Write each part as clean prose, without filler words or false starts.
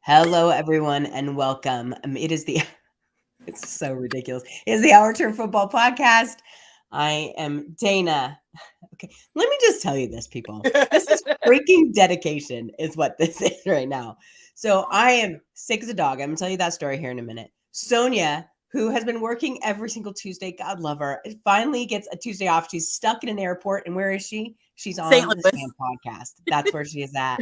Hello, everyone, and welcome. It's so ridiculous. It is the Our Turf Football Podcast. I am Dana. Okay, let me just tell you this, people. This is freaking dedication, is what this is right now. So I am sick as a dog. I'm going to tell you that story here in a minute. Sonia, who has been working every single Tuesday, God love her, finally gets a Tuesday off. She's stuck in an airport. And where is she? She's on St. the Louis. Sam podcast. That's where she is at.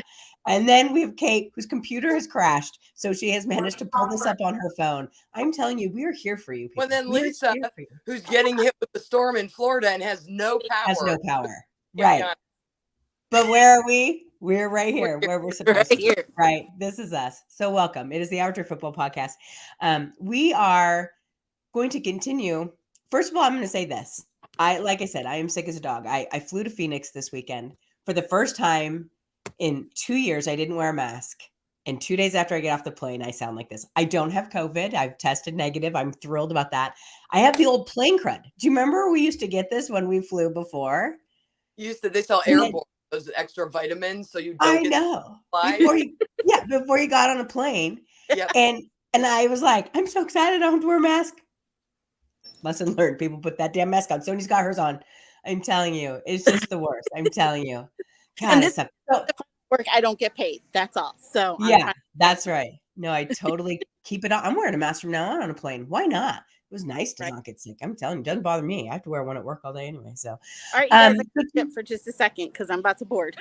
And then we have Kate, whose computer has crashed. So she has managed to pull this up on her phone. I'm telling you, we are here for you, people. Well, then Lisa, who's getting hit with the storm in Florida and has no power. Has no power. Right. But where are we? We're right here, where we're supposed to be. Right. This is us. So welcome. It is the Our Turf Football Podcast. We are going to continue. First of all, I'm going to say this. Like I said, I am sick as a dog. I flew to Phoenix this weekend. For the first time in 2 years, I didn't wear a mask. And 2 days after I get off the plane, I sound like this. I don't have COVID. I've tested negative. I'm thrilled about that. I have the old plane crud. Do you remember we used to get this when we flew before? They sell airborne, those extra vitamins, so you don't I know. Before you got on a plane. Yep. And I was like, I'm so excited I don't have to wear a mask. Lesson learned. People put that damn mask on. Sony's got hers on. I'm telling you. It's just the worst. I'm telling you. God, and this work, I don't get paid. That's all. So yeah, that's right. No, I totally keep it on. I'm wearing a mask from now on a plane. Why not? It was nice to not get sick. I'm telling you, it doesn't bother me. I have to wear one at work all day anyway. So, all right, you guys, skip for just a second because I'm about to board.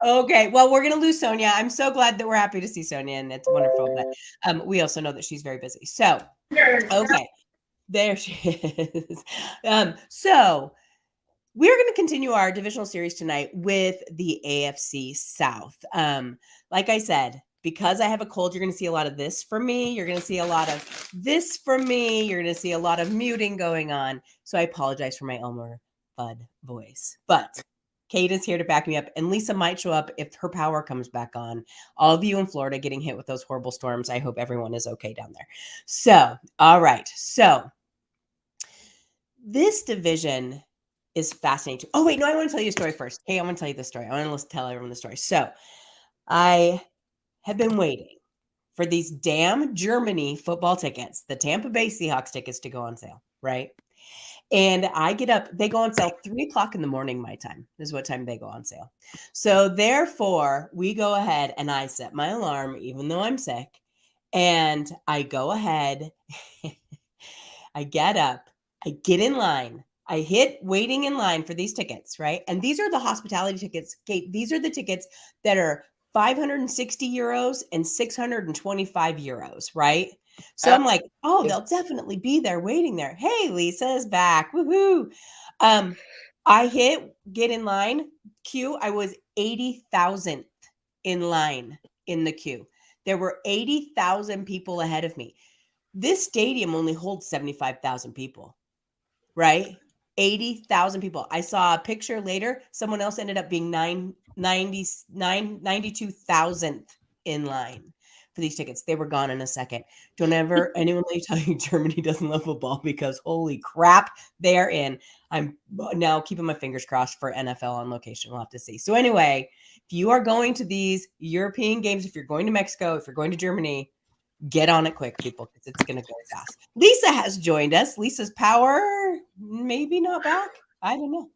Okay, well, we're gonna lose Sonia. I'm so glad that we're happy to see Sonia, and it's wonderful. But we also know that she's very busy. So, okay, there she is. So we're going to continue our divisional series tonight with the AFC South. Like I said, because I have a cold, you're going to see a lot of this from me. You're going to see a lot of this from me. You're going to see a lot of muting going on. So I apologize for my Elmer Fudd voice. But Kate is here to back me up. And Lisa might show up if her power comes back on. All of you in Florida getting hit with those horrible storms. I hope everyone is okay down there. So, all right. So this division is fascinating. Oh, wait, no, I want to tell you a story first. Hey, I want to tell you this story. I want to tell everyone the story. So I have been waiting for these damn Germany football tickets, the Tampa Bay Seahawks tickets, to go on sale, right? And I get up, they go on sale 3:00 in the morning, my time. This is what time they go on sale. So therefore, we go ahead and I set my alarm, even though I'm sick, and I go ahead, I get up, I get in line. I hit waiting in line for these tickets, right? And these are the hospitality tickets. Kate, these are the tickets that are 560 euros and 625 euros, right? So I'm like, oh, they'll definitely be there waiting there. Hey, Lisa's back. Woohoo. I hit get in line queue. I was 80,000th in line in the queue. There were 80,000 people ahead of me. This stadium only holds 75,000 people, right? 80,000 people. I saw a picture later. Someone else ended up being 92,000th in line for these tickets. They were gone in a second. Don't ever anyone let you tell you Germany doesn't love football, because holy crap, they are in. I'm now keeping my fingers crossed for NFL on location. We'll have to see. So anyway, if you are going to these European games, if you're going to Mexico, if you're going to Germany, get on it quick, people, because it's going to go fast. Lisa has joined us. Lisa's power, maybe not back. I don't know.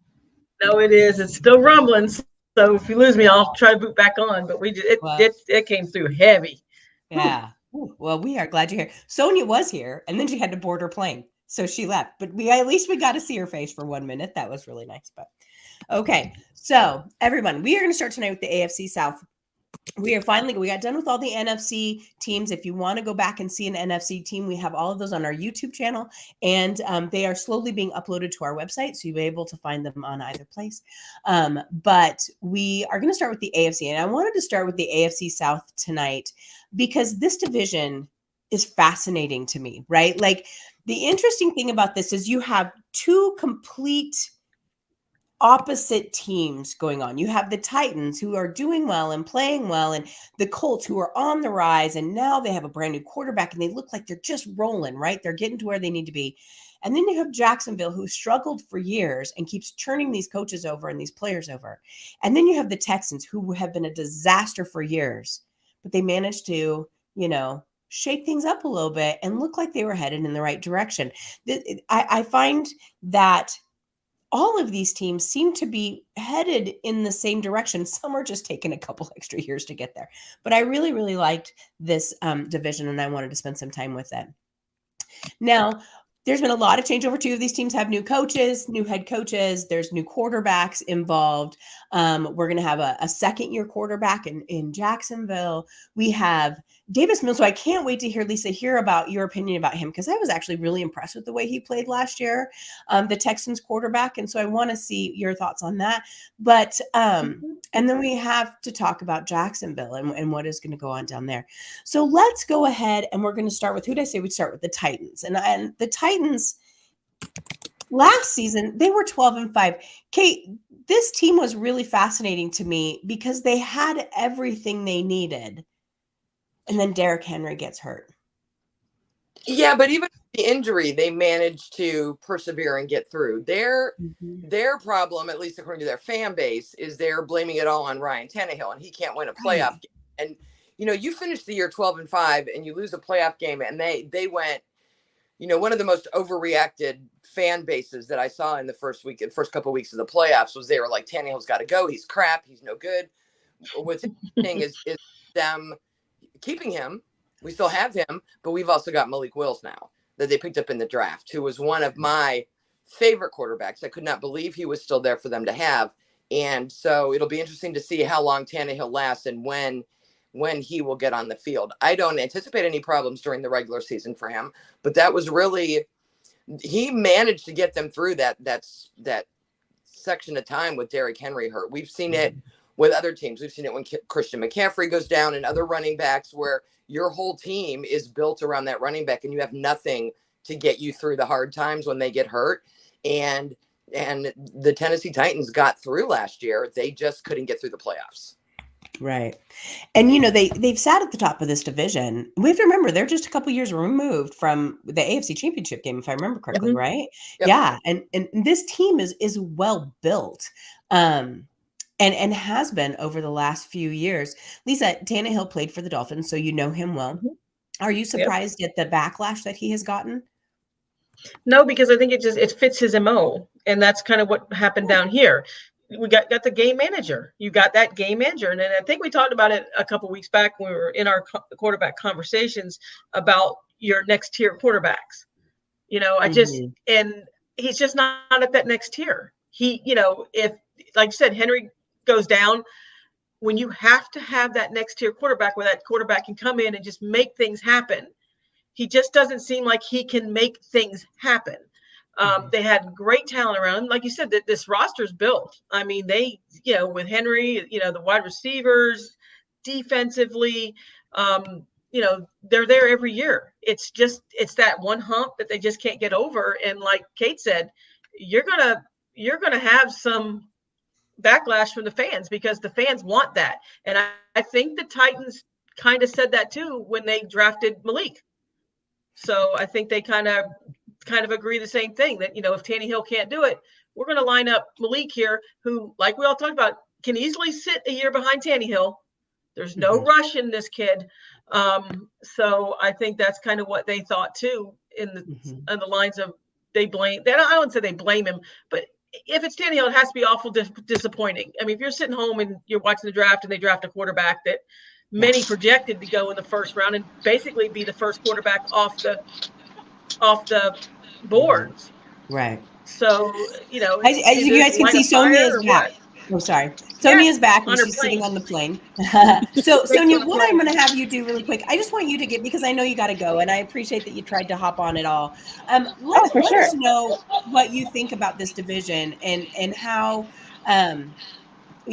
No, it is. It's still rumbling. So if you lose me, I'll try to boot back on. But it came through heavy. Yeah. Well, we are glad you're here. Sonia was here, and then she had to board her plane, so she left. But at least we got to see her face for 1 minute. That was really nice. But okay, so everyone, we are going to start tonight with the AFC South. We got done with all the NFC teams. If you want to go back and see an NFC team, we have all of those on our YouTube channel, and they are slowly being uploaded to our website, so you'll be able to find them on either place. But we are going to start with the AFC, and I wanted to start with the AFC South tonight because this division is fascinating to me, right? Like, the interesting thing about this is you have two complete opposite teams going on. You have the Titans, who are doing well and playing well, and the Colts, who are on the rise, and now they have a brand new quarterback and they look like they're just rolling, right? They're getting to where they need to be. And then you have Jacksonville, who struggled for years and keeps turning these coaches over and these players over. And then you have the Texans, who have been a disaster for years, but they managed to, shake things up a little bit and look like they were headed in the right direction. I find that all of these teams seem to be headed in the same direction. Some are just taking a couple extra years to get there. But I really, really liked this division, and I wanted to spend some time with it. Now, there's been a lot of change over. Two of these teams have new coaches, new head coaches. There's new quarterbacks involved. We're going to have a second-year quarterback in Jacksonville. We have Davis Mills, so I can't wait to hear about your opinion about him, because I was actually really impressed with the way he played last year, the Texans quarterback, and so I want to see your thoughts on that. But and then we have to talk about Jacksonville and what is going to go on down there. So let's go ahead, and we're going to start with, who did I say we'd start with? The Titans. And the Titans last season, they were 12-5. Kate, this team was really fascinating to me because they had everything they needed. And then Derrick Henry gets hurt. Yeah, but even the injury, they managed to persevere and get through. Their problem, at least according to their fan base, is they're blaming it all on Ryan Tannehill, and he can't win a playoff game. And you finish the year 12-5, and you lose a playoff game, and they went. One of the most overreacted fan bases that I saw in the first couple of weeks of the playoffs was they were like, Tannehill's got to go. He's crap. He's no good. What's interesting is them keeping him. We still have him, but we've also got Malik Wills now that they picked up in the draft, who was one of my favorite quarterbacks. I could not believe he was still there for them to have. And so it'll be interesting to see how long Tannehill lasts and when he will get on the field. I don't anticipate any problems during the regular season for him, but that was really, he managed to get them through that section of time with Derrick Henry hurt. We've seen it with other teams. We've seen it when Christian McCaffrey goes down and other running backs, where your whole team is built around that running back and you have nothing to get you through the hard times when they get hurt. And the Tennessee Titans got through last year. They just couldn't get through the playoffs. Right. And, they've sat at the top of this division. We have to remember they're just a couple years removed from the AFC Championship game, if I remember correctly, right? Yep. Yeah. And this team is well built and has been over the last few years. Lisa, Tannehill played for the Dolphins, so you know him well. Are you surprised at the backlash that he has gotten? No, because I think it fits his MO, and that's kind of what happened down here. We got the game manager. You got that game manager. And then I think we talked about it a couple of weeks back when we were in our quarterback conversations about your next tier quarterbacks. And he's just not at that next tier. He, if, like you said, Henry goes down, when you have to have that next tier quarterback where that quarterback can come in and just make things happen, he just doesn't seem like he can make things happen. They had great talent around. Like you said, that this roster's built. I mean, they, with Henry, the wide receivers, defensively, they're there every year. It's that one hump that they just can't get over. And like Kate said, you're gonna have some backlash from the fans because the fans want that. And I think the Titans kind of said that too when they drafted Malik. So I think they kind of agree the same thing, that, if Tannehill can't do it, we're going to line up Malik here, who, like we all talked about, can easily sit a year behind Tannehill. There's no rush in this kid. So I think that's kind of what they thought too, in the lines of I wouldn't say they blame him, but if it's Tannehill, it has to be awful disappointing. I mean, if you're sitting home and you're watching the draft and they draft a quarterback that many projected to go in the first round and basically be the first quarterback off the boards. Right. So, as you guys can see, Sonia is back. Oh, sorry. Sonia is back and she's sitting on the plane. So, Sonia, what I'm going to have you do really quick, I just want you to because I know you got to go, and I appreciate that you tried to hop on it all. Let us know what you think about this division and how,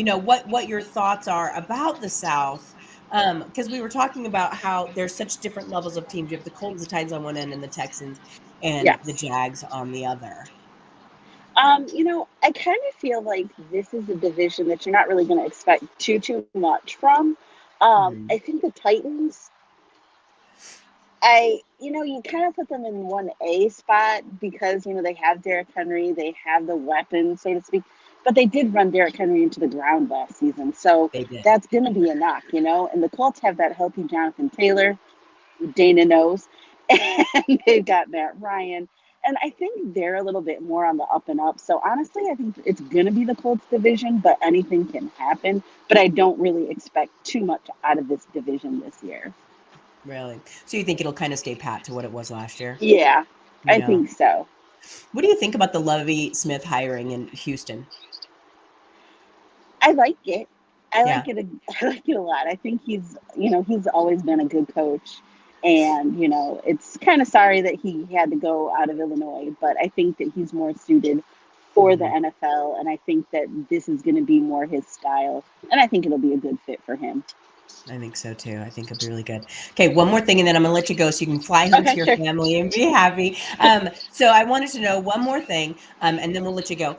what your thoughts are about the South. Because we were talking about how there's such different levels of teams. You have the Colts, the Titans on one end, and the Texans and the Jags on the other. I kind of feel like this is a division that you're not really going to expect too much from. I think the Titans, you kind of put them in 1A spot because, they have Derrick Henry, they have the weapons, so to speak. but they did run Derrick Henry into the ground last season. So They did. that's going to be a knock, and the Colts have that healthy Jonathan Taylor, Dana knows, and they've got Matt Ryan. And I think they're a little bit more on the up and up. So honestly, I think it's going to be the Colts division, but anything can happen. But I don't really expect too much out of this division this year. Really? So you think it'll kind of stay pat to what it was last year? Yeah, I think so. What do you think about the Lovie Smith hiring in Houston? I like it. I like it a lot. I think he's always been a good coach. And, it's kind of sorry that he had to go out of Illinois, but I think that he's more suited for the NFL. And I think that this is going to be more his style. And I think it'll be a good fit for him. I think so too. I think it'll be really good. Okay, one more thing, and then I'm gonna let you go so you can fly home to your family and be happy. So I wanted to know one more thing, and then we'll let you go.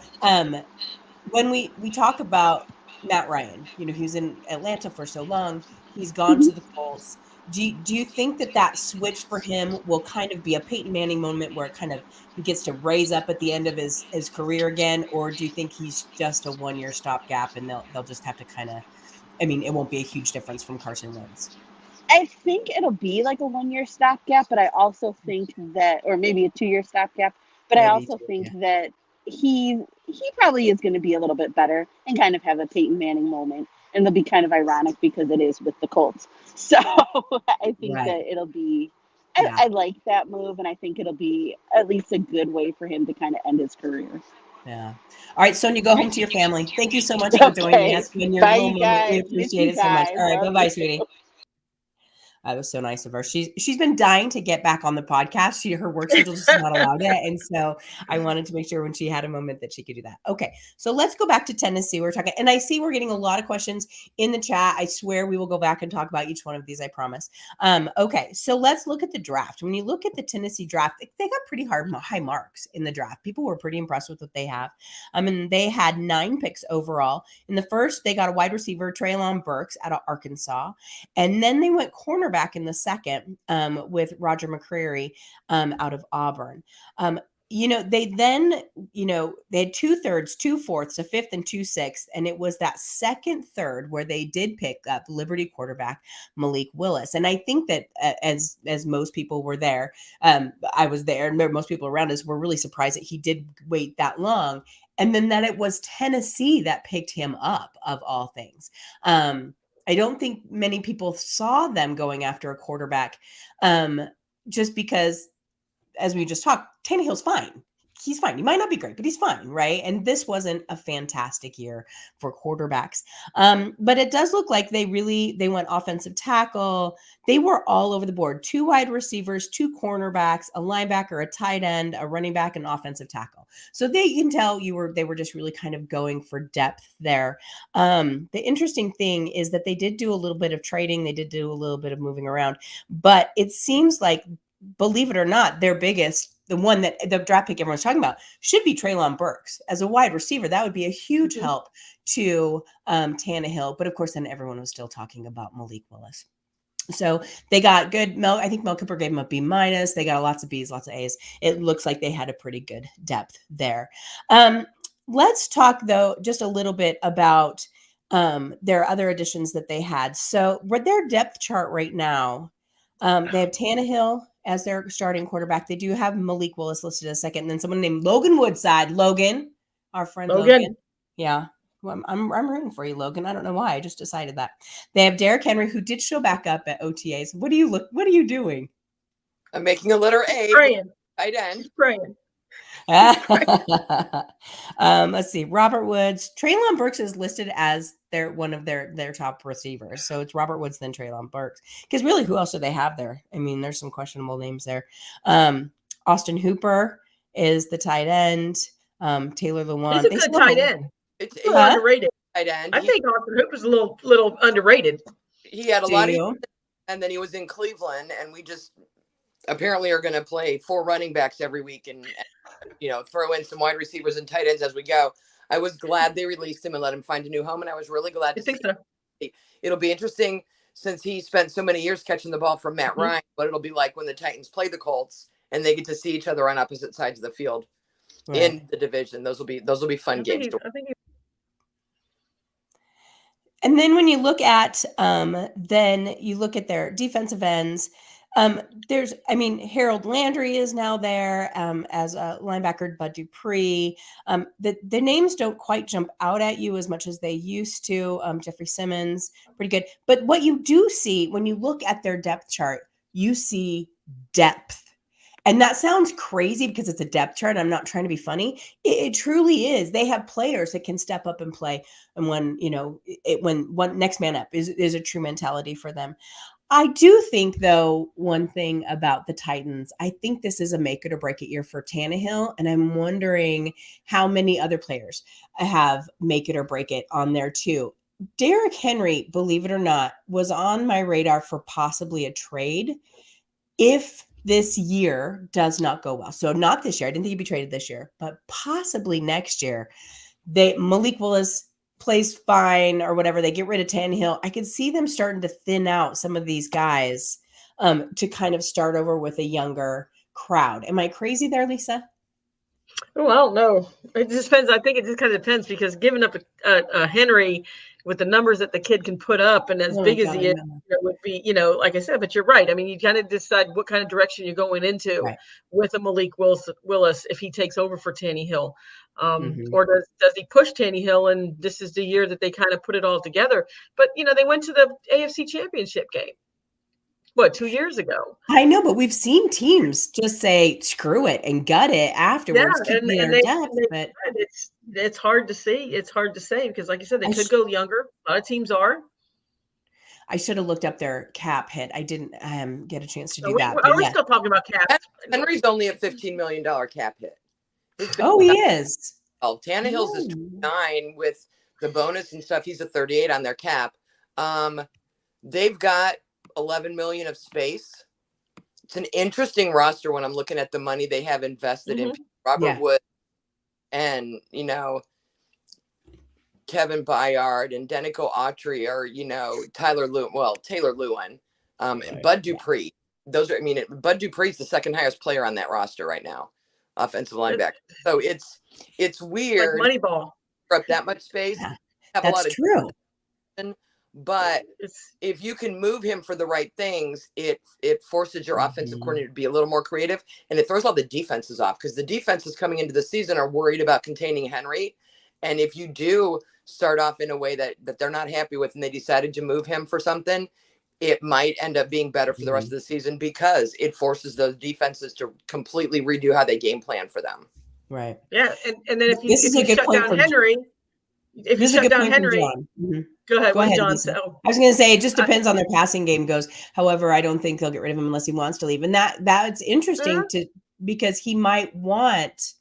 When we talk about Matt Ryan, he was in Atlanta for so long. He's gone to the Colts. Do you think that switch for him will kind of be a Peyton Manning moment where he gets to raise up at the end of his career again, or do you think he's just a 1-year stopgap and they'll just have to it won't be a huge difference from Carson Wentz? I think it'll be like a 1-year stopgap, but I also think that, or maybe a 2-year stopgap, but I also think that he probably is going to be a little bit better and kind of have a Peyton Manning moment. And it'll be kind of ironic because it is with the Colts. So I think that it'll be, I like that move. And I think it'll be at least a good way for him to kind of end his career. Yeah. All right, Sonia, go home to your family. Thank you so much for joining us. Bye, you guys. We appreciate it so much. All right, bye-bye, sweetie. That was so nice of her. She's been dying to get back on the podcast. Her work schedule just not allowed it. And so I wanted to make sure when she had a moment that she could do that. Okay. So let's go back to Tennessee. We're talking, and I see we're getting a lot of questions in the chat. I swear we will go back and talk about each one of these, I promise. Okay. So let's look at the draft. When you look at the Tennessee draft, they got pretty high marks in the draft. People were pretty impressed with what they have. And they had 9 picks overall. In the first, they got a wide receiver, Treylon Burks out of Arkansas. And then they went cornerback in the second with Roger McCreary out of Auburn. They then, they had 2 thirds, 2 fourths, a fifth, and 2 sixths. And it was that second third where they did pick up Liberty quarterback Malik Willis. And I think that as most people were there, I was there, and most people around us were really surprised that he did wait that long. And then that it was Tennessee that picked him up, of all things. I don't think many people saw them going after a quarterback just because, as we just talked, Tannehill's fine. He's fine. He might not be great, but he's fine, right? And this wasn't a fantastic year for quarterbacks. But it does look like they went offensive tackle. They were all over the board. 2 wide receivers, 2 cornerbacks, a linebacker, a tight end, a running back, and offensive tackle. So you can tell they were just really kind of going for depth there. The interesting thing is that they did do a little bit of trading. They did do a little bit of moving around. But it seems like, believe it or not, their biggest, the one that the draft pick everyone's talking about, should be Treylon Burks as a wide receiver. That would be a huge help to Tannehill. But of course, then everyone was still talking about Malik Willis. So they got good. I think Mel Kiper gave them a B-. They got lots of B's, lots of A's. It looks like they had a pretty good depth there. Let's talk, though, just a little bit about their other additions that they had. So with their depth chart right now, they have Tannehill as their starting quarterback. They do have Malik Willis listed as second, and then someone named Logan Woodside. Logan, our friend Logan. Yeah. Well, I'm rooting for you, Logan. I don't know why. I just decided that. They have Derrick Henry, who did show back up at OTAs. What are you doing? I'm making a letter A. Praying. Tight end. Praying. Let's see. Robert Woods. Treylon Burks is listed as one of their top receivers. So it's Robert Woods, then Treylon Burks. Because really, who else do they have there? I mean, there's some questionable names there. Austin Hooper is the tight end. Taylor Lewan. He's a good tight end. It's underrated. Tight end. I think Austin Hooper's a little underrated. He had a lot of, and then he was in Cleveland, and we just apparently are going to play 4 running backs every week and throw in some wide receivers and tight ends as we go. I was glad they released him and let him find a new home, and I was really glad to see so. It'll be interesting, since he spent so many years catching the ball from Matt Ryan, what it'll be like when the Titans play the Colts and they get to see each other on opposite sides of the field in the division. Those will be fun games. And then when you look at their defensive ends, Harold Landry is now there as a linebacker, Bud Dupree. The names don't quite jump out at you as much as they used to. Jeffrey Simmons, pretty good. But what you do see when you look at their depth chart, you see depth. And that sounds crazy because it's a depth chart. I'm not trying to be funny. It truly is. They have players that can step up and play. And when one next man up is a true mentality for them. I do think, though, one thing about the Titans, I think this is a make it or break it year for Tannehill. And I'm wondering how many other players have make it or break it on there, too. Derrick Henry, believe it or not, was on my radar for possibly a trade if this year does not go well. So not this year. I didn't think he'd be traded this year, but possibly next year. Malik Willis plays fine or whatever. They get rid of Tannehill. I could see them starting to thin out some of these guys to kind of start over with a younger crowd. Am I crazy there, Lisa? Oh, I don't know. It just depends. I think it just kind of depends because giving up a Henry with the numbers that the kid can put up and as big as he is, would be, like I said, but you're right. I mean, you kind of decide what kind of direction you're going into with a Malik Willis if he takes over for Tannehill. Or does he push Tannehill and this is the year that they kind of put it all together? But, they went to the AFC Championship game. 2 years ago? I know, but we've seen teams just say screw it and gut it afterwards. But it's hard to see. It's hard to say because, like you said, they could go younger. A lot of teams are. I should have looked up their cap hit. I didn't get a chance to do that. Are we still talking about cap? Henry's only a $15 million cap hit. He is. Oh, Tannehill's is 29 with the bonus and stuff. He's a 38 on their cap. They've got 11 million of space. It's an interesting roster when I'm looking at the money they have invested in Robert Wood and Kevin Byard and Denico Autry or Taylor Lewin, Bud Dupree. Those are Bud Dupree's the second highest player on that roster right now, offensive linebacker. So it's weird. Like Moneyball. For up that much space. That's a lot of true. But if you can move him for the right things, it forces your offensive coordinator to be a little more creative, and it throws all the defenses off because the defenses coming into the season are worried about containing Henry. And if you do start off in a way that they're not happy with and they decided to move him for something, it might end up being better for the rest of the season because it forces those defenses to completely redo how they game plan for them. Right. Yeah. And then if you shut down Henry, Go ahead, John. I was going to say it just depends on their passing game goes. However, I don't think they'll get rid of him unless he wants to leave. And that's interesting because he might want.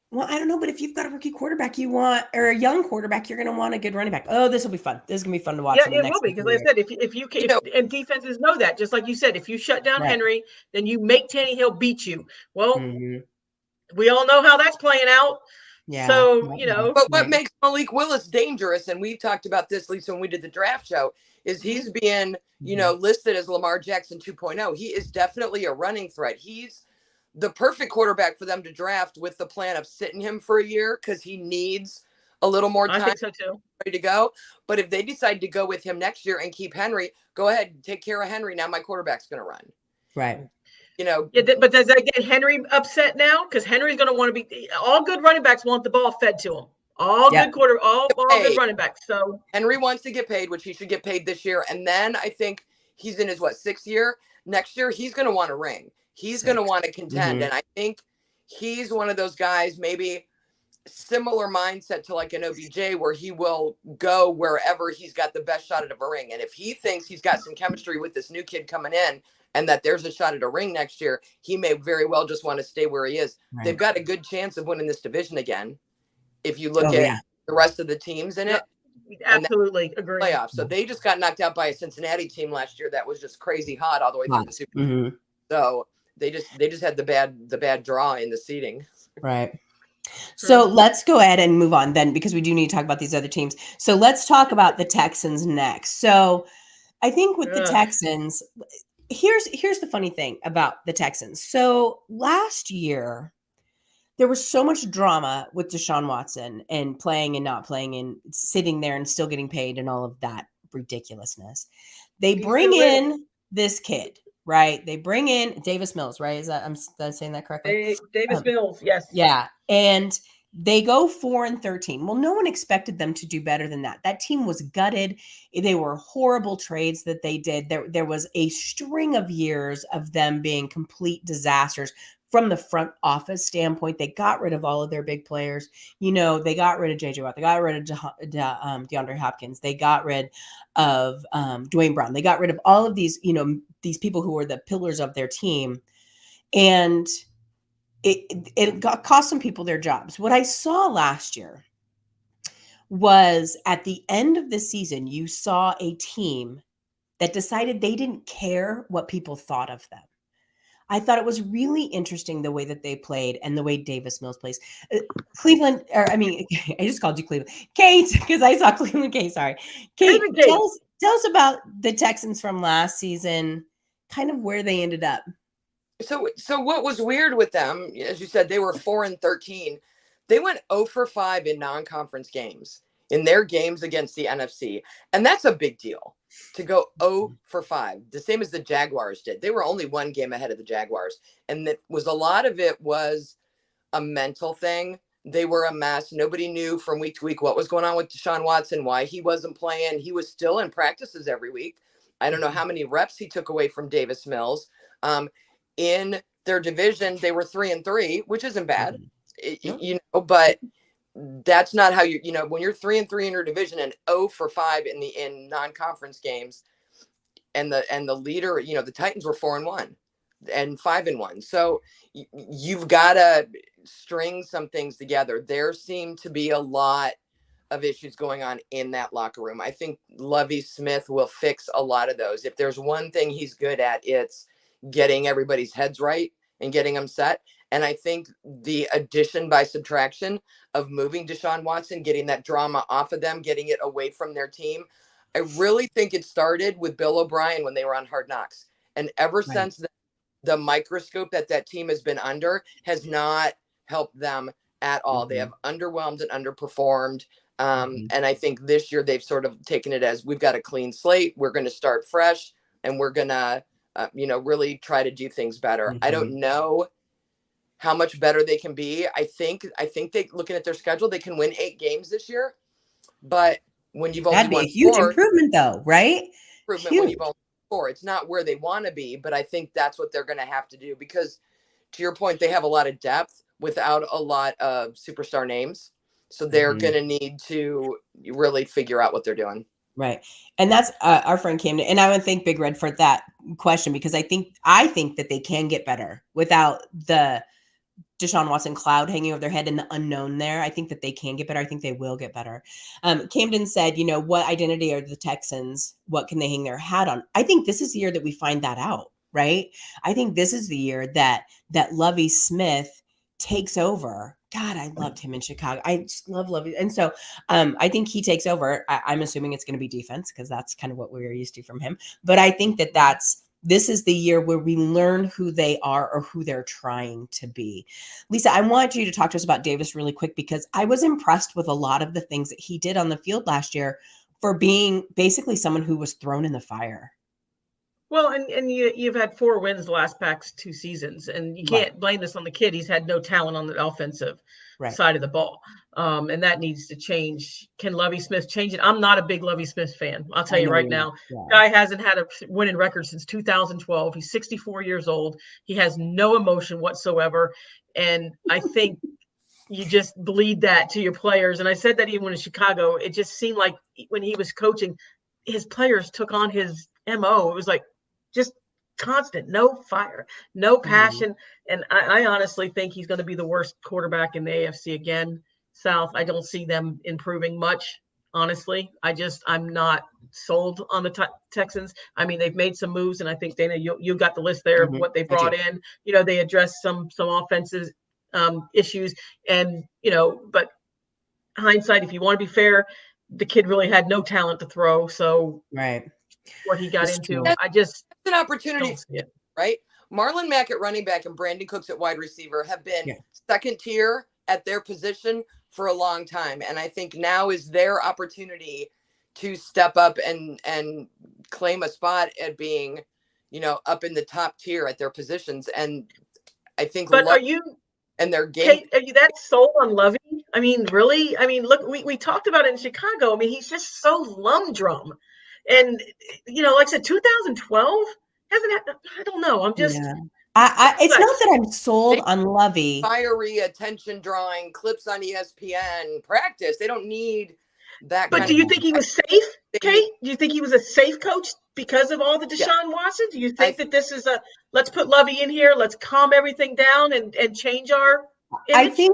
Well, I don't know, but if you've got a rookie quarterback, or a young quarterback, you're going to want a good running back. Oh, this will be fun. This is going to be fun to watch. Yeah, it will be because, like I said, if you can, and defenses know that, just like you said, if you shut down Henry, then you make Tannehill beat you. Well, we all know how that's playing out. Yeah. So, But what makes Malik Willis dangerous, and we talked about this, Lisa, when we did the draft show, is he's being, listed as Lamar Jackson 2.0. He is definitely a running threat. He's the perfect quarterback for them to draft with the plan of sitting him for a year because he needs a little more time. I think so too. Ready to go. But if they decide to go with him next year and keep Henry, go ahead, take care of Henry. Now my quarterback's going to run. Right. But does that get Henry upset now? Because Henry's going to want to be. All good running backs want the ball fed to him. All good running backs. So Henry wants to get paid, which he should get paid this year, and then I think he's in his 6th year. Next year, he's going to want a ring. He's going to want to contend, and I think he's one of those guys, maybe similar mindset to like an OBJ, where he will go wherever he's got the best shot at a ring. And if he thinks he's got some chemistry with this new kid coming in, and that there's a shot at a ring next year, he may very well just want to stay where he is. Right. They've got a good chance of winning this division again. If you look at the rest of the teams in it. Absolutely agree. Playoffs. So they just got knocked out by a Cincinnati team last year that was just crazy hot all the way through the Super Bowl. So they just had the bad draw in the seeding. Right. So let's go ahead and move on then, because we do need to talk about these other teams. So let's talk about the Texans next. So I think with the Texans, here's the funny thing about the Texans. So last year, there was so much drama with Deshaun Watson and playing and not playing and sitting there and still getting paid and all of that ridiculousness. They bring in this kid, right? They bring in Davis Mills, right? Is that, I'm saying that correctly? Davis Mills, yes. Yeah. And they go 4-13. Well, no one expected them to do better than that. That team was gutted. They were horrible trades that they did. There was a string of years of them being complete disasters from the front office standpoint. They got rid of all of their big players. You know, they got rid of J.J. Watt. They got rid of DeAndre Hopkins. They got rid of Dwayne Brown. They got rid of all of these, you know, these people who were the pillars of their team. And it cost some people their jobs. What I saw last year was at the end of the season, you saw a team that decided they didn't care what people thought of them. I thought it was really interesting the way that they played and the way Davis Mills plays. Cleveland, or I mean, I just called you Cleveland. Kate, because I saw Cleveland Kate, sorry. Kate, tell us about the Texans from last season, kind of where they ended up. So what was weird with them, as you said, they were 4-13. They went 0-5 in non-conference games in their games against the NFC. And that's a big deal to go 0-5, the same as the Jaguars did. They were only one game ahead of the Jaguars. And that was a lot of it was a mental thing. They were a mess. Nobody knew from week to week what was going on with Deshaun Watson, why he wasn't playing. He was still in practices every week. I don't know how many reps he took away from Davis Mills. In their division, they were 3-3, which isn't bad, you know, but that's not how you know, when you're 3-3 in your division and 0-5 in non-conference games, and the leader, you know, the Titans were 4-1 and 5-1. So you've got to string some things together. There seem to be a lot of issues going on in that locker room. I think Lovie Smith will fix a lot of those. If there's one thing he's good at, it's getting everybody's heads right and getting them set. And I think the addition by subtraction of moving Deshaun Watson, getting that drama off of them, getting it away from their team, I really think it started with Bill O'Brien when they were on Hard Knocks. And ever since the microscope that team has been under has not helped them at all. They have underwhelmed and underperformed. And I think this year they've sort of taken it as, we've got a clean slate. We're going to start fresh and we're going to, you know, really try to do things better. I don't know how much better they can be. I think they, looking at their schedule, they can win 8 games this year. But when you've only that'd be won a huge 4, improvement, though, right? Improvement huge. When you've only 4, it's not where they want to be. But I think that's what they're going to have to do, because to your point, they have a lot of depth without a lot of superstar names. So they're going to need to really figure out what they're doing. Right. And that's our friend Camden. And I would thank Big Red for that question, because I think that they can get better without the Deshaun Watson cloud hanging over their head and the unknown there. I think that they can get better. I think they will get better. Camden said, you know, what identity are the Texans? What can they hang their hat on? I think this is the year that we find that out, right? I think this is the year that Lovie Smith takes over. God, I loved him in Chicago. I just love Lovie. And so I think he takes over. I'm assuming it's going to be defense, because that's kind of what we were used to from him. But I think that this is the year where we learn who they are or who they're trying to be. Lisa, I want you to talk to us about Davis really quick, because I was impressed with a lot of the things that he did on the field last year for being basically someone who was thrown in the fire. Well, and you've had 4 wins the last past 2 seasons, and you can't blame this on the kid. He's had no talent on the offensive side of the ball, and that needs to change. Can Lovie Smith change it? I'm not a big Lovie Smith fan. I'll tell you right now. Guy hasn't had a winning record since 2012. He's 64 years old. He has no emotion whatsoever, and I think you just bleed that to your players. And I said that even when in Chicago, it just seemed like when he was coaching, his players took on his MO. It was like just constant, no fire, no passion. And I honestly think he's going to be the worst quarterback in the AFC again. South, I don't see them improving much, honestly. I'm not sold on the Texans. I mean, they've made some moves, and I think, Dana, you got the list there of what they brought in. You know, they addressed some offensive issues, and, you know, but hindsight, if you want to be fair, the kid really had no talent to throw. So what he got into, I just an opportunity, right? Marlon Mack at running back and Brandon Cooks at wide receiver have been Yeah. second tier at their position for a long time. And I think now is their opportunity to step up and claim a spot at being, up in the top tier at their positions. And I think But are you, and their game. Kate, are you that sold on Lovey? I mean, really? I mean, look, we talked about it in Chicago. I mean, he's just so lumdrum. And, like I said, 2012 hasn't had, I don't know. I'm just. Yeah. It's not that I'm sold on Lovey. Fiery, attention drawing clips on ESPN practice. They don't need that. But do you think he was safe, Kate? Do you think he was a safe coach because of all the Deshaun Watson? Do you think that this is let's put Lovey in here, let's calm everything down and change our image?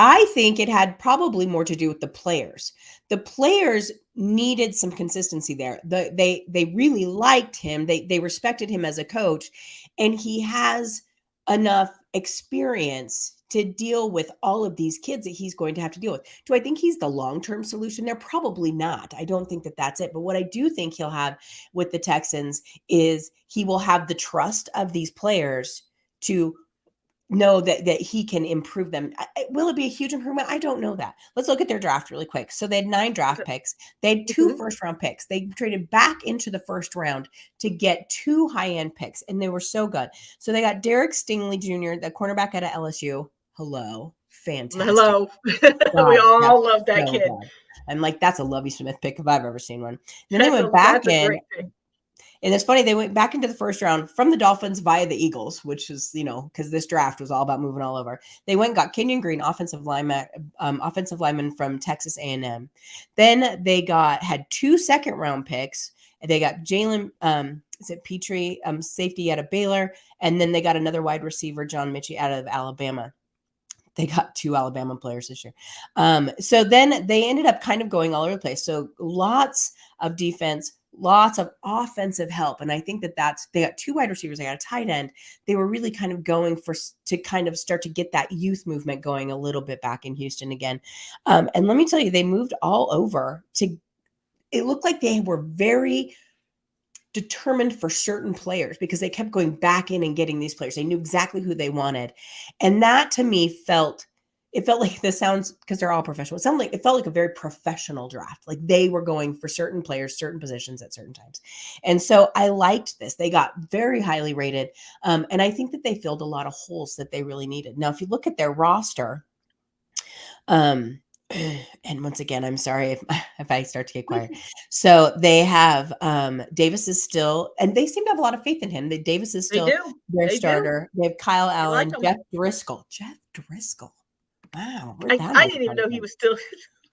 I think it had probably more to do with the players. The players needed some consistency there. They really liked him. They respected him as a coach, and he has enough experience to deal with all of these kids that he's going to have to deal with. Do I think he's the long-term solution there? Probably not. I don't think that that's it. But what I do think he'll have with the Texans is he will have the trust of these players to know that he can improve them. Will it be a huge improvement? I don't know that. Let's look at their draft really quick. So they had 9 draft picks. They had 2 first-round picks. They traded back into the first round to get 2 high-end picks, and they were so good. So they got Derek Stingley Jr., the cornerback out of LSU. Hello. Fantastic. Hello. God, we all love that so kid. good. I'm like, that's a Lovie Smith pick if I've ever seen one. And then they went back in. And it's funny, they went back into the first round from the Dolphins via the Eagles, which is, because this draft was all about moving all over. They went and got Kenyon Green, offensive lineman from Texas A&M. Then they had 2 second-round picks. They got Jalen, Petrie, safety out of Baylor. And then they got another wide receiver, John Mitchie, out of Alabama. They got 2 Alabama players this year. So then they ended up kind of going all over the place. So lots of defense, lots of offensive help. And I think they got 2 wide receivers. They got a tight end. They were really kind of going to kind of start to get that youth movement going a little bit back in Houston again. And let me tell you, they moved all over it looked like they were very determined for certain players because they kept going back in and getting these players. They knew exactly who they wanted. And that to me felt like this sounds, because they're all professional. It felt like a very professional draft. Like they were going for certain players, certain positions at certain times. And so I liked this. They got very highly rated. And I think that they filled a lot of holes that they really needed. Now, if you look at their roster, and once again, I'm sorry if I start to get quiet. So they have Davis is still, and they seem to have a lot of faith in him. Davis is still their starter. They have Kyle Allen, Jeff Driscoll. Wow. I didn't even know he was still.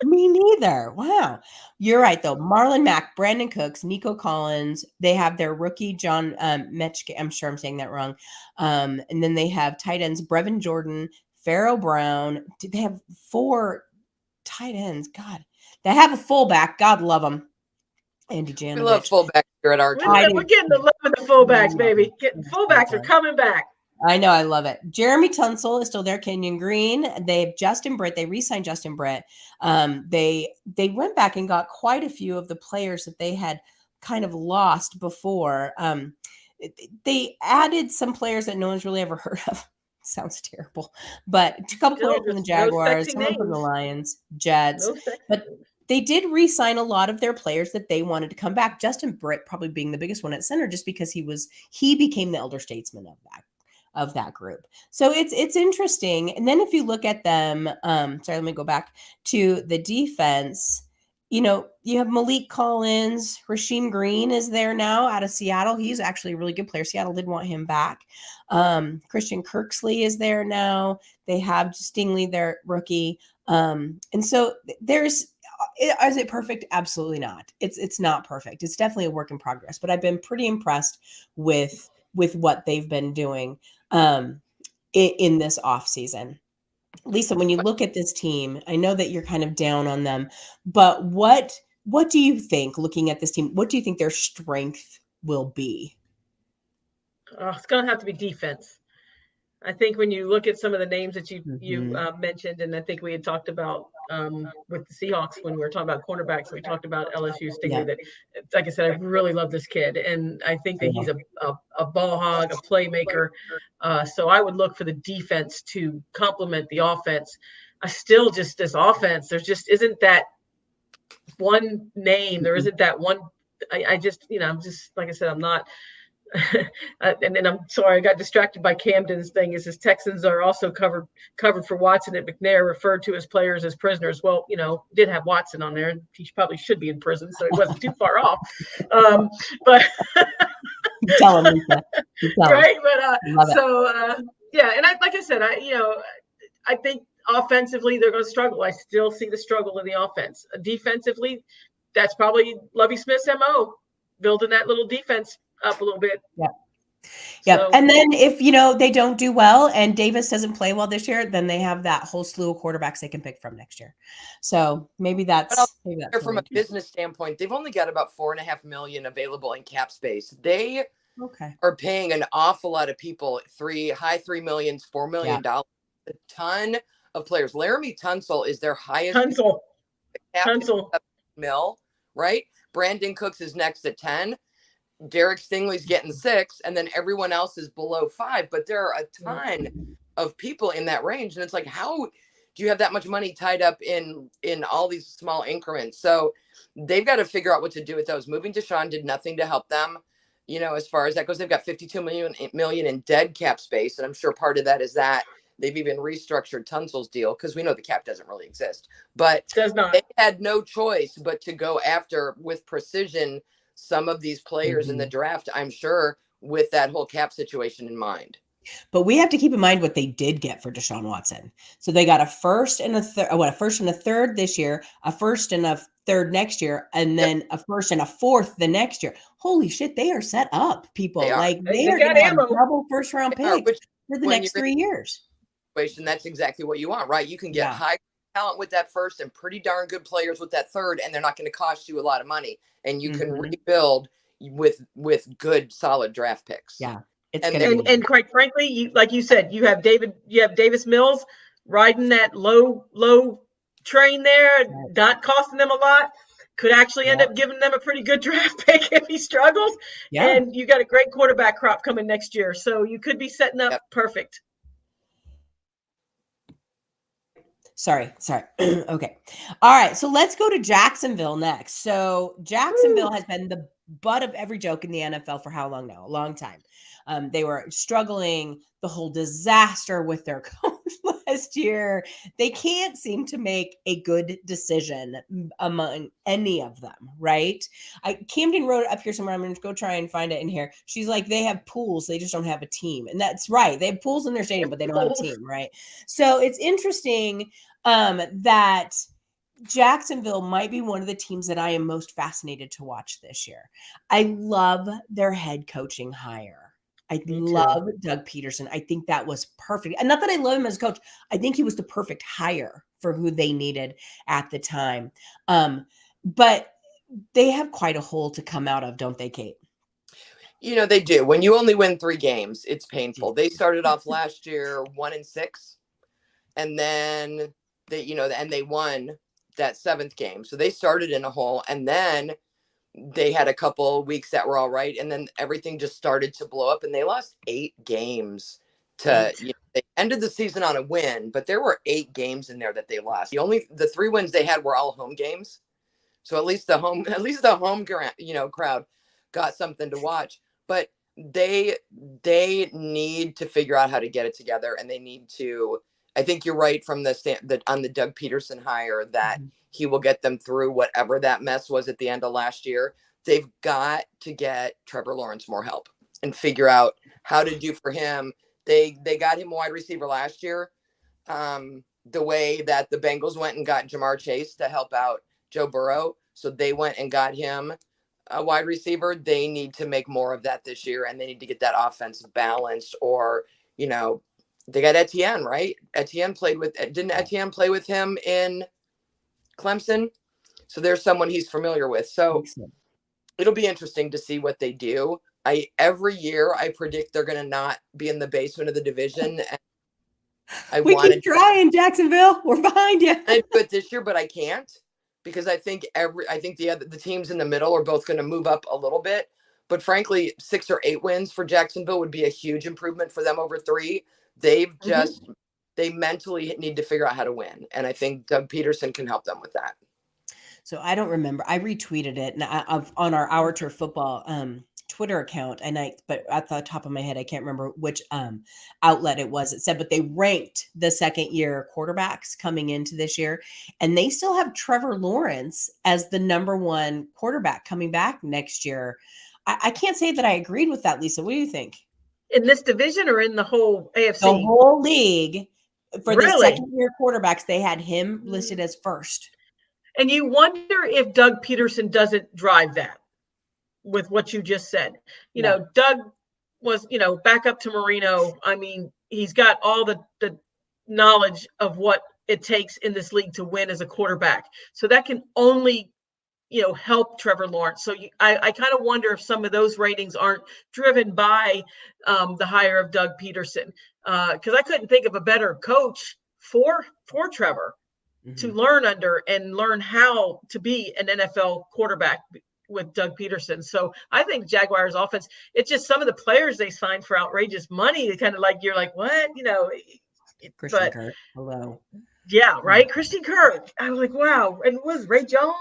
Me neither. Wow. You're right, though. Marlon Mack, Brandon Cooks, Nico Collins. They have their rookie, John Metchke. I'm sure I'm saying that wrong. And then they have tight ends, Brevin Jordan, Pharaoh Brown. They have 4 tight ends. God. They have a fullback. God love them. Andy Janovich. We love fullbacks here at our team. We're getting the love of the fullbacks, baby. Fullbacks are coming back. I know. I love it. Jeremy Tunsil is still there. Kenyon Green. They have Justin Britt. They re-signed Justin Britt. They went back and got quite a few of the players that they had kind of lost before. They added some players that no one's really ever heard of. Sounds terrible. But a couple players from the Jaguars, some from the Lions, Jets. But they did re-sign a lot of their players that they wanted to come back. Justin Britt probably being the biggest one at center just because he became the elder statesman of that group. So it's interesting. And then if you look at them, let me go back to the defense. You have Malik Collins, Rasheem Green is there now out of Seattle. He's actually a really good player. Seattle did want him back. Christian Kirksey is there now. They have Stingley, their rookie. And so is it perfect? Absolutely not. It's not perfect. It's definitely a work in progress, but I've been pretty impressed with what they've been doing in this off season. Lisa, when you look at this team, I know that you're kind of down on them, but what do you think, looking at this team, what do you think their strength will be? It's going to have to be defense. I think when you look at some of the names that you Mhm. mentioned, and I think we had talked about with the Seahawks when we were talking about cornerbacks, we talked about LSU Yeah. Stingley. That, like I said, I really love this kid, and I think that he's a ball hog, a playmaker. So I would look for the defense to complement the offense. I still just this offense, there just isn't that one name. There isn't that one. I just, I'm just, like I said, I'm not. And then I'm sorry, I got distracted by Camden's thing. Is his Texans are also covered for Watson at McNair, referred to as players as prisoners. Well, did have Watson on there, and he probably should be in prison, so he wasn't too far off. But Tell him, Lisa. Tell him. right, but Love it. so yeah, and like I said, I think offensively they're going to struggle. I still see the struggle in the offense. Defensively, that's probably Lovie Smith's MO, building that little defense up a little bit. Yeah. Yeah. So, And then if, they don't do well and Davis doesn't play well this year, then they have that whole slew of quarterbacks they can pick from next year. So maybe that's from a business standpoint, they've only got about $4.5 million available in cap space. They are paying an awful lot of people high $3 million, $4 million, a ton of players. Laramie Tunsil is their highest Tunsil mil, right? Brandon Cooks is next at 10. Derek Stingley's getting 6, and then everyone else is below 5. But there are a ton of people in that range, and it's like, how do you have that much money tied up in all these small increments? So they've got to figure out what to do with those. Moving Deshaun did nothing to help them, as far as that goes. They've got $52 million in dead cap space, and I'm sure part of that is that they've even restructured Tunsil's deal because we know the cap doesn't really exist. But they had no choice but to go after with precision some of these players in the draft, I'm sure, with that whole cap situation in mind. But we have to keep in mind what they did get for Deshaun Watson. So they got a first and a third this year, a first and a third next year, and then a first and a fourth the next year. Holy shit, they are set up, people. They are going to have double first round picks for the next 3 years. That's exactly what you want, right? You can get high talent with that first and pretty darn good players with that third, and they're not going to cost you a lot of money, and you can rebuild with good solid draft picks. Yeah. And quite frankly, like you said, you have Davis Mills riding that low train there, not costing them a lot, could actually end up giving them a pretty good draft pick if he struggles. Yeah. And you got a great quarterback crop coming next year, so you could be setting up perfect. Sorry. Okay. All right. So let's go to Jacksonville next. So Jacksonville has been the butt of every joke in the NFL for how long now? A long time. They were struggling, the whole disaster with their coach last year. They can't seem to make a good decision among any of them, right? Camden wrote it up here somewhere. I'm going to go try and find it in here. She's like, they have pools. They just don't have a team. And that's right. They have pools in their stadium, but they don't have a team, right? So it's interesting that Jacksonville might be one of the teams that I am most fascinated to watch this year. I love their head coaching hire. I love Doug Peterson. I think that was perfect. And not that I love him as a coach. I think he was the perfect hire for who they needed at the time. But they have quite a hole to come out of, don't they, Kate? They do. When you only win 3 games, it's painful. They started off last year 1-6, and then they won that 7th game. So they started in a hole, and then they had a couple weeks that were all right, and then everything just started to blow up, and they lost 8 games they ended the season on a win, but there were 8 games in there that they lost. The 3 wins they had were all home games. So at least the home crowd got something to watch, but they need to figure out how to get it together, and they need to, I think you're right from on the Doug Peterson hire that he will get them through whatever that mess was at the end of last year. They've got to get Trevor Lawrence more help and figure out how to do for him. They got him a wide receiver last year, the way that the Bengals went and got Jamar Chase to help out Joe Burrow. So they went and got him a wide receiver. They need to make more of that this year, and they need to get that offense balanced, or, they got Etienne, right? Didn't Etienne play with him in Clemson? So there's someone he's familiar with. So it'll be interesting to see what they do. every year I predict they're going to not be in the basement of the division. And we keep trying, Jacksonville. We're behind you. I do it this year, but I can't, because I think the teams in the middle are both going to move up a little bit. But frankly, 6 or 8 wins for Jacksonville would be a huge improvement for them over 3. They've just they mentally need to figure out how to win, and I think Doug Peterson can help them with that. So I don't remember. I retweeted it on our Turf Football Twitter account, but at the top of my head, I can't remember which outlet it was. It said, but they ranked the second-year quarterbacks coming into this year, and they still have Trevor Lawrence as the number 1 quarterback coming back next year. I can't say that I agreed with that, Lisa. What do you think? In this division or in the whole AFC? The whole league. For the Really? second-year quarterbacks, they had him listed as first. And you wonder if Doug Peterson doesn't drive that with what you just said. You know, Doug was, back up to Marino. I mean, he's got all the knowledge of what it takes in this league to win as a quarterback. So that can only, help Trevor Lawrence. So I kind of wonder if some of those ratings aren't driven by the hire of Doug Peterson. Because I couldn't think of a better coach for Trevor to learn under and learn how to be an NFL quarterback with Doug Peterson. So I think Jaguars offense, it's just some of the players they signed for outrageous money. They kind of you're like, what? Christian Kirk. Hello. Yeah, right. Christian Kirk. I was like, wow. And was Ray Jones,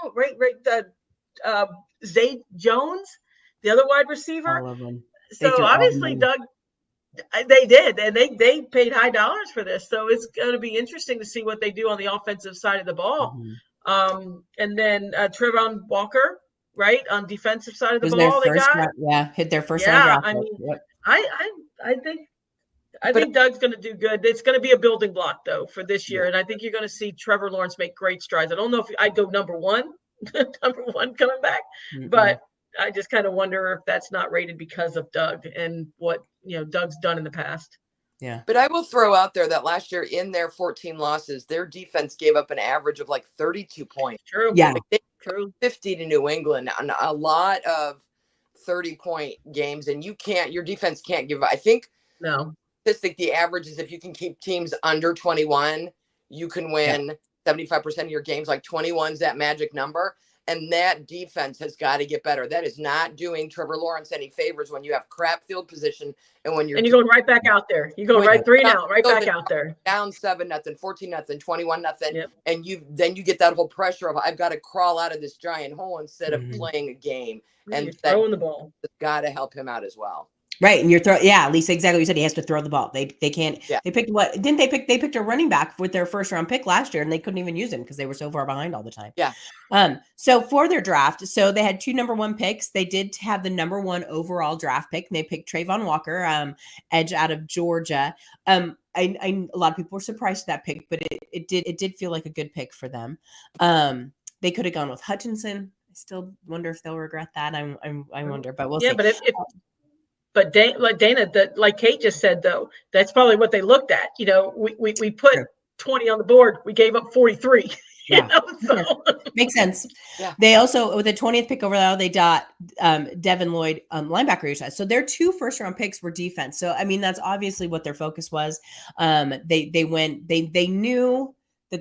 Zay Jones, the other wide receiver. All of them. So obviously Doug, they did, and they paid high dollars for this. So it's going to be interesting to see what they do on the offensive side of the ball. And then Trevon Walker, right, on defensive side of the ball, they got hit their first round draft. I mean, I think Doug's going to do good. It's going to be a building block though for this year, and I think you're going to see Trevor Lawrence make great strides. I don't know if I'd go number 1 coming back, but I just kind of wonder if that's not rated because of Doug and what Doug's done in the past. Yeah. But I will throw out there that last year in their 14 losses, their defense gave up an average of 32 points. True. Yeah. True. 50 to New England, and a lot of 30-point games, and your defense can't give up. I think the average is if you can keep teams under 21, you can win 75% of your games. 21's that magic number. And that defense has got to get better. That is not doing Trevor Lawrence any favors when you have crap field position and you're going right back out there. You're going right 3 and out, right back out there. Down 7-0, 14-0, 21-0, and you get that whole pressure of I've got to crawl out of this giant hole instead of playing a game. And throwing the ball. It's got to help him out as well. Right. And Lisa, exactly what you said. He has to throw the ball. They can't, they picked they picked a running back with their first round pick last year, and they couldn't even use him because they were so far behind all the time. Yeah. So for their draft, they had 2 number 1 picks. They did have the number 1 overall draft pick, and they picked Trayvon Walker, edge out of Georgia. A lot of people were surprised at that pick, but it did feel like a good pick for them. They could have gone with Hutchinson. I still wonder if they'll regret that. I wonder, but we'll see. But Dana, like Kate just said, though, that's probably what they looked at. We put 20 on the board. We gave up 43. Makes sense. Yeah. They also, with the 20th pick overall, they got Devin Lloyd, linebacker. So their 2 first-round picks were defense. So, I mean, that's obviously what their focus was. They knew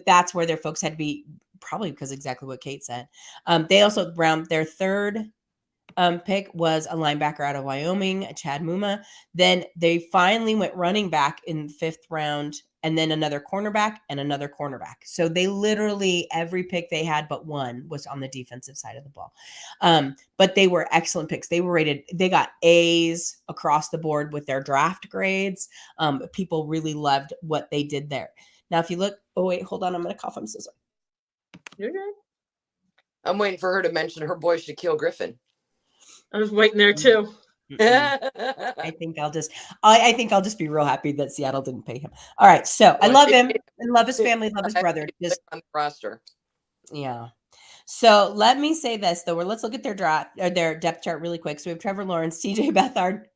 that's where their focus had to be, probably because exactly what Kate said. They also, their 3rd pick was a linebacker out of Wyoming, Chad Muma. Then they finally went running back in the 5th round, and then another cornerback and another cornerback. So they literally, every pick they had but one was on the defensive side of the ball. But they were excellent picks. They got A's across the board with their draft grades. People really loved what they did there. Now, if you look, hold on, I'm going to cough. I'm so sorry. You're good. I'm waiting for her to mention her boy Shaquille Griffin. I was waiting there too. I think I'll just be real happy that Seattle didn't pay him. All right. So I love him and love his family, love his brother. Just on the roster. Yeah. So let me say this though, let's look at their draft or their depth chart really quick. So we have Trevor Lawrence, CJ Beathard.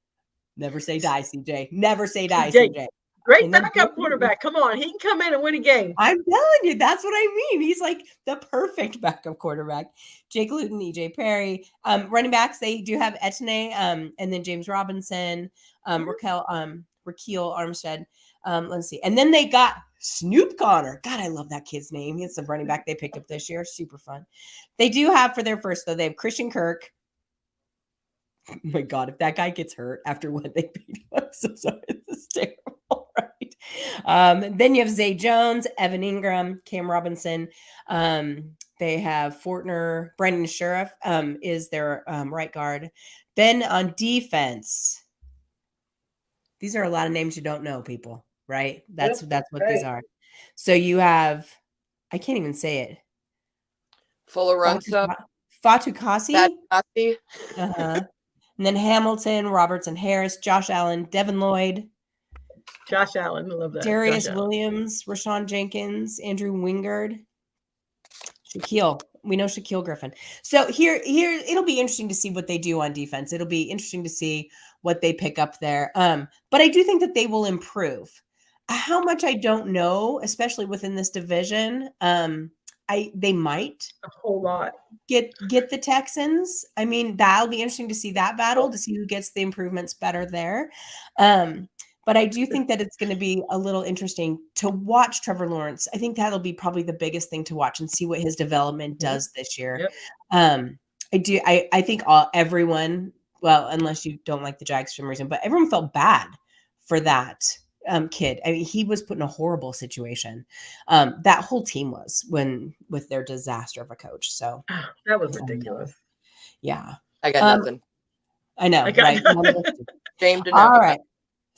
Never say die, CJ. Never say die, CJ. Great And then backup quarterback. Come on, he can come in and win a game. I'm telling you, that's what I mean. He's like the perfect backup quarterback. Jake Luton, EJ Perry. Running backs, they do have Etienne, and then James Robinson, Raquel Armstead. Let's see. And then they got Snoop Connor. God, I love that kid's name. He's the running back they picked up this year. Super fun. They do have for their first, though, they have Christian Kirk. Oh my God, if that guy gets hurt after what they beat him, I'm so sorry. This is terrible, right? Then you have Zay Jones, Evan Ingram, Cam Robinson. They have Fortner, Brandon Sheriff is their right guard. Then on defense, these are a lot of names you don't know, people, right? That's what these are. So you have, I can't even say it. Fularonsa. Fatukasi. Uh-huh. And then Hamilton, Robertson Harris, Josh Allen, Devin Lloyd. Josh Allen, I love that. Darius Williams, Rashawn Jenkins, Andrew Wingard, Shaquille. We know Shaquille Griffin. So here, it'll be interesting to see what they do on defense. It'll be interesting to see what they pick up there. But I do think that they will improve. How much I don't know, especially within this division. They might a whole lot get the Texans. I mean, that'll be interesting to see that battle, to see who gets the improvements better there. But I do think that it's going to be a little interesting to watch Trevor Lawrence. I think that'll be probably the biggest thing to watch and see what his development does this year. Yep. I think everyone, well, unless you don't like the Jags for some reason, but everyone felt bad for that kid. I mean, he was put in a horrible situation. That whole team was with their disaster of a coach. So that was ridiculous. Yeah. I got nothing. I know. Right. Shame to know. All right.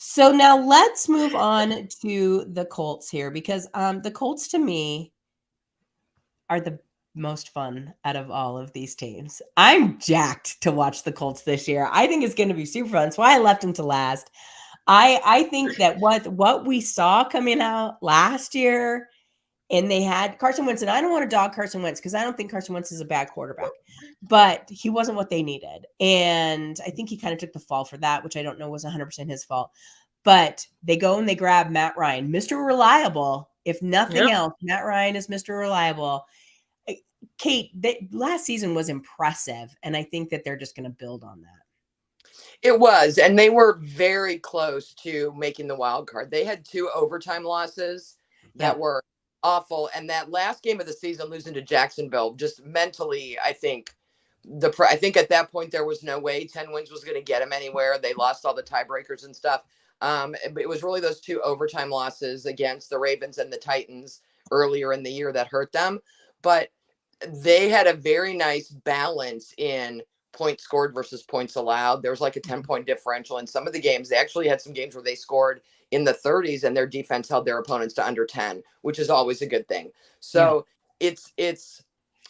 So now let's move on to the Colts here, because the Colts to me are the most fun out of all of these teams. I'm jacked to watch the Colts this year. I think it's going to be super fun. That's why I left them to last. I think that what we saw coming out last year, and they had Carson Wentz, and I don't want to dog Carson Wentz because I don't think Carson Wentz is a bad quarterback, but he wasn't what they needed. And I think he kind of took the fall for that, which I don't know was 100% his fault. But they go and they grab Matt Ryan, Mr. Reliable. If nothing else, Matt Ryan is Mr. Reliable. Kate, last season was impressive, and I think that they're just going to build on that. It was, and they were very close to making the wild card. They had 2 overtime losses that were awful, and that last game of the season, losing to Jacksonville, just mentally, I think at that point there was no way 10 wins was going to get them anywhere. They lost all the tiebreakers and stuff. It was really those 2 overtime losses against the Ravens and the Titans earlier in the year that hurt them. But they had a very nice balance in points scored versus points allowed. There was like a 10-point differential in some of the games. They actually had some games where they scored in the 30s and their defense held their opponents to under 10, which is always a good thing. So it's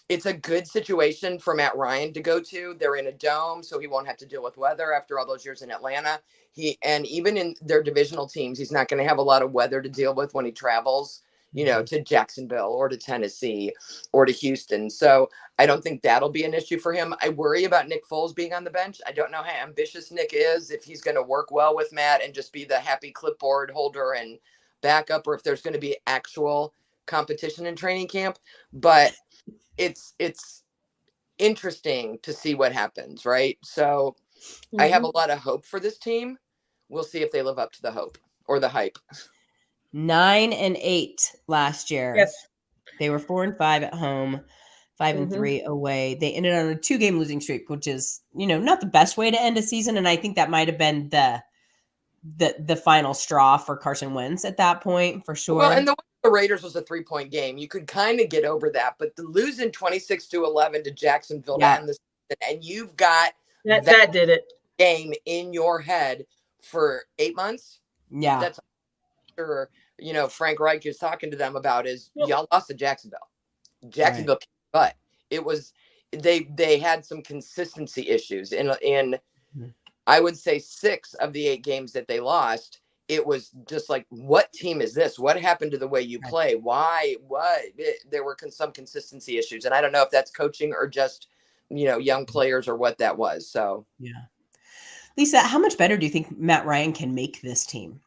a good situation for Matt Ryan to go to. They're in a dome, so he won't have to deal with weather after all those years in Atlanta. And even in their divisional teams, he's not going to have a lot of weather to deal with when he travels, to Jacksonville or to Tennessee or to Houston. So I don't think that'll be an issue for him. I worry about Nick Foles being on the bench. I don't know how ambitious Nick is, if he's going to work well with Matt and just be the happy clipboard holder and backup, or if there's going to be actual competition in training camp. But it's interesting to see what happens, right? So I have a lot of hope for this team. We'll see if they live up to the hope or the hype. 9-8 last year. Yes. They were 4-5 at home, 5-3 away. They ended on a 2-game losing streak, which is, not the best way to end a season. And I think that might have been the final straw for Carson Wentz at that point, for sure. Well, and the Raiders was a 3-point game. You could kind of get over that, but the losing 26-11 to Jacksonville to end the season, and you've got that did it game in your head for 8 months. Yeah, that's sure. Frank Reich is talking to them about is y'all lost to Jacksonville. Jacksonville, but it was they had some consistency issues in I would say 6 of the 8 games that they lost. It was just like, what team is this? What happened to the way you play? Why? What? There were some consistency issues, and I don't know if that's coaching or just young players or what that was. So Lisa, how much better do you think Matt Ryan can make this team?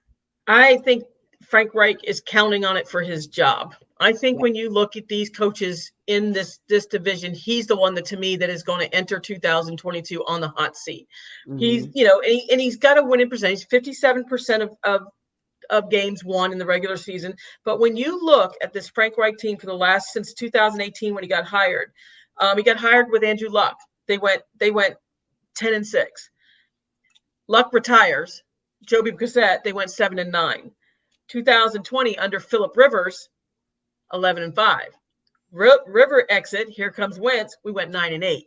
I think Frank Reich is counting on it for his job. I think when you look at these coaches in this division, he's the one that, to me, that is going to enter 2022 on the hot seat. He's, and he's got a winning percentage, 57% of games won in the regular season. But when you look at this Frank Reich team for the last, since 2018, when he got hired with Andrew Luck. They went 10-6. Luck retires. Joby Brissett, they went 7-9. 2020 under Phillip Rivers, 11-5. River exit. Here comes Wentz. We went 9-8.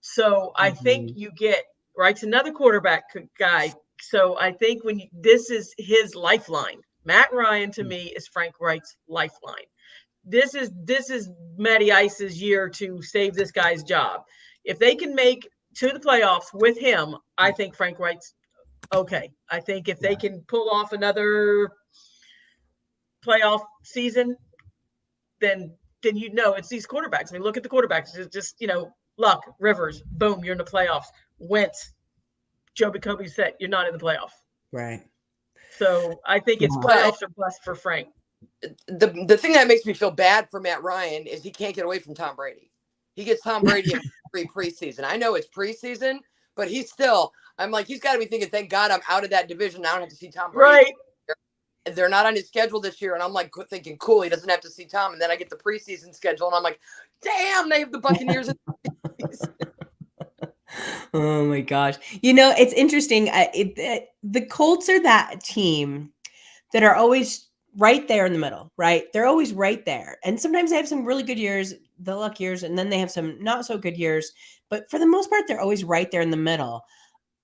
So I think you get Reich's another quarterback guy. So I think this is his lifeline. Matt Ryan, to me, is Frank Reich's lifeline. This is Matty Ice's year to save this guy's job. If they can make to the playoffs with him, I think Frank Reich's okay. I think if they can pull off another playoff season, then it's these quarterbacks. I mean, look at the quarterbacks. It's just Luck, Rivers, boom, you're in the playoffs. Wentz, Joby Brissett, you're not in the playoff. Right. So I think it's playoffs are blessed for Frank. The thing that makes me feel bad for Matt Ryan is he can't get away from Tom Brady. He gets Tom Brady in preseason. I know it's preseason, but he's got to be thinking, thank God I'm out of that division. I don't have to see Tom Brady. Right. They're not on his schedule this year. And I'm like thinking, cool, he doesn't have to see Tom. And then I get the preseason schedule and I'm like, damn, they have the Buccaneers. Oh my gosh. It's interesting. The Colts are that team that are always right there in the middle, right? They're always right there. And sometimes they have some really good years, the luck years, and then they have some not so good years. But for the most part, they're always right there in the middle.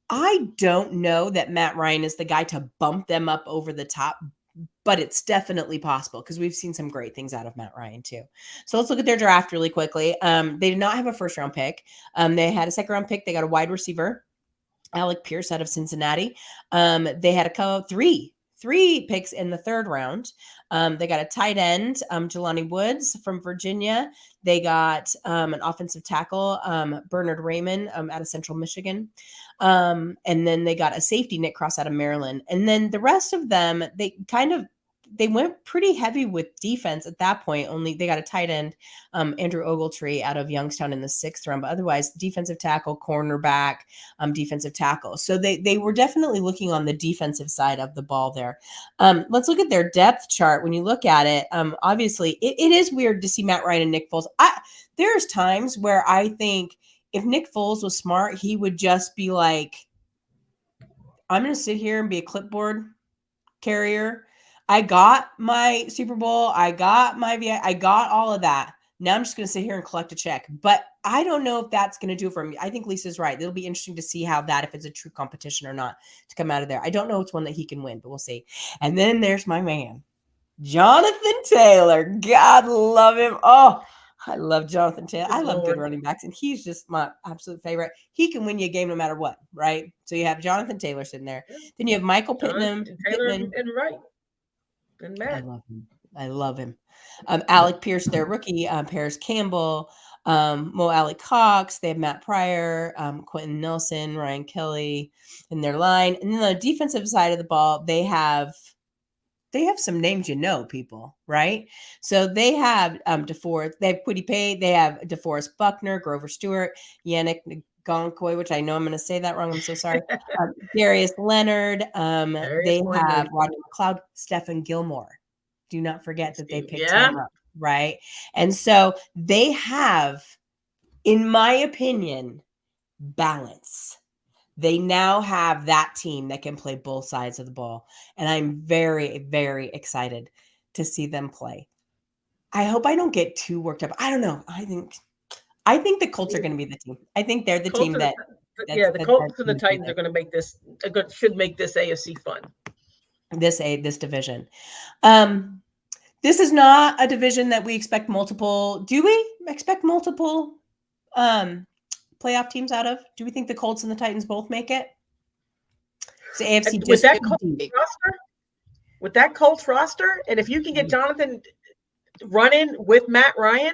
I don't know that Matt Ryan is the guy to bump them up over the top, but it's definitely possible because we've seen some great things out of Matt Ryan too. So let's look at their draft really quickly. They did not have a first round pick. They had a second round pick. They got a wide receiver, Alec Pierce out of Cincinnati. They had three picks in the third round. They got a tight end, Jelani Woods from Virginia. They got an offensive tackle, Bernard Raymond out of Central Michigan. And then they got a safety, Nick Cross out of Maryland. And then the rest of them, they went pretty heavy with defense at that point. Only they got a tight end, Andrew Ogletree out of Youngstown in the 6th round, but otherwise defensive tackle, cornerback, defensive tackle. So they were definitely looking on the defensive side of the ball there. Let's look at their depth chart. When you look at it, obviously it is weird to see Matt Ryan and Nick Foles. There's times where I think if Nick Foles was smart, he would just be like, I'm going to sit here and be a clipboard carrier. I got my Super Bowl. I got my VI. I got all of that. Now I'm just going to sit here and collect a check. But I don't know if that's going to do it for me. I think Lisa's right. It'll be interesting to see how if it's a true competition or not, to come out of there. I don't know it's one that he can win, but we'll see. And then there's my man, Jonathan Taylor. God love him. Oh, I love Jonathan Taylor. I love good running backs, and he's just my absolute favorite. He can win you a game no matter what, right? So you have Jonathan Taylor sitting there. Then you have Michael Pittman. Taylor and Wright. And Matt. I love him. Alec Pierce, their rookie, Paris Campbell, Mo Alec Cox. They have Matt Pryor, Quentin Nelson, Ryan Kelly in their line. And then on the defensive side of the ball, they have some names, people, right? So they have DeForest, they have Kwity Paye, they have DeForest Buckner, Grover Stewart, Yannick Ngakoue, which I know I'm going to say that wrong. I'm so sorry. Darius Leonard. They have Roger McLeod, Stephen Gilmore. Do not forget that they picked him up, right? And so they have, in my opinion, balance. They now have that team that can play both sides of the ball. And I'm very, very excited to see them play. I hope I don't get too worked up. I don't know. I think the Colts are going to be the team. I think they're the team that. The Colts and the Titans are going to make this. Should make this AFC fun. This division. This is not a division that we expect multiple. Do we expect multiple playoff teams out of? Do we think the Colts and the Titans both make it? It's the AFC with that Colts roster, and if you can get Jonathan. running with Matt Ryan,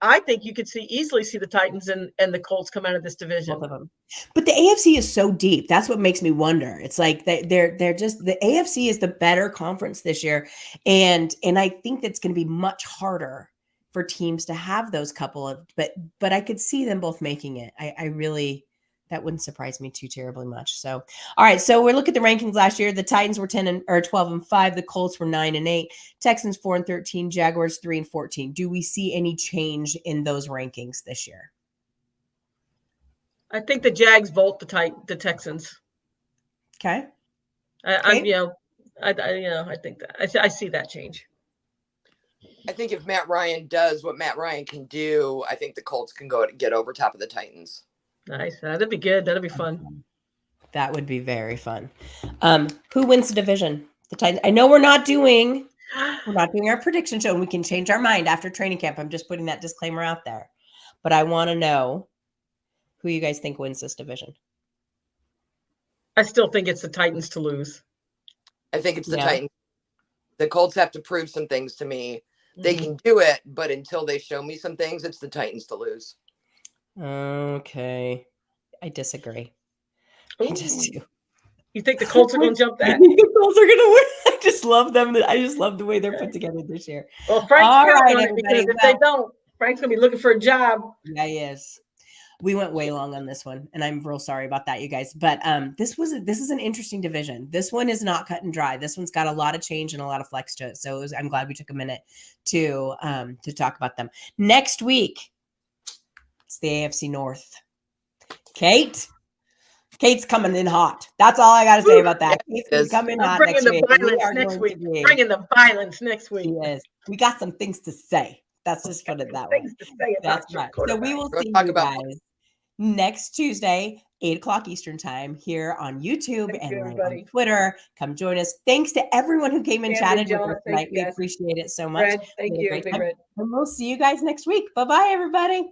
I think you could easily see the Titans and the Colts come out of this division. Both of them. But the AFC is so deep. That's what makes me wonder. It's like they're just, the AFC is the better conference this year. And I think that's going to be much harder for teams to have those couple of, but I could see them both making it. I really, that wouldn't surprise me too terribly much. So, all right. So we're looking at the rankings last year. The Titans were 12-5. The Colts were 9-8. Texans 4-13. Jaguars 3-14. Do we see any change in those rankings this year? I think the Jags vault the Texans. Okay. I think that I see that change. I think if Matt Ryan does what Matt Ryan can do, I think the Colts can go get over top of the Titans. Nice. That'd be good. That'd be fun. That would be very fun. Who wins the division? The Titans. I know we're not doing our prediction show, and we can change our mind after training camp. I'm just putting that disclaimer out there. But I want to know who you guys think wins this division. I still think it's the Titans to lose. I think it's the Titans. The Colts have to prove some things to me. They can do it, but until they show me some things, it's the Titans to lose. Okay. I disagree. I just do. You think the Colts are going to jump that? I think the Colts are going to win. I just love them. I just love the way they're put together this year. Well, Frank's counting on it because if they don't, Frank's going to be looking for a job. Yeah, he is. We went way long on this one, and I'm real sorry about that, you guys. But this is an interesting division. This one is not cut and dry. This one's got a lot of change and a lot of flex to it. So I'm glad we took a minute to talk about them. Next week, it's the AFC North. Kate's coming in hot. That's all I got to say about that. Kate's coming hot next week. Bringing the violence next week. Yes, we got some things to say. That's just put it that way. That's right. So we will see you guys next Tuesday, 8:00 Eastern time here on YouTube and on Twitter. Come join us. Thanks to everyone who came and chatted with us tonight. We appreciate it so much. Thank you. And we'll see you guys next week. Bye-bye, everybody.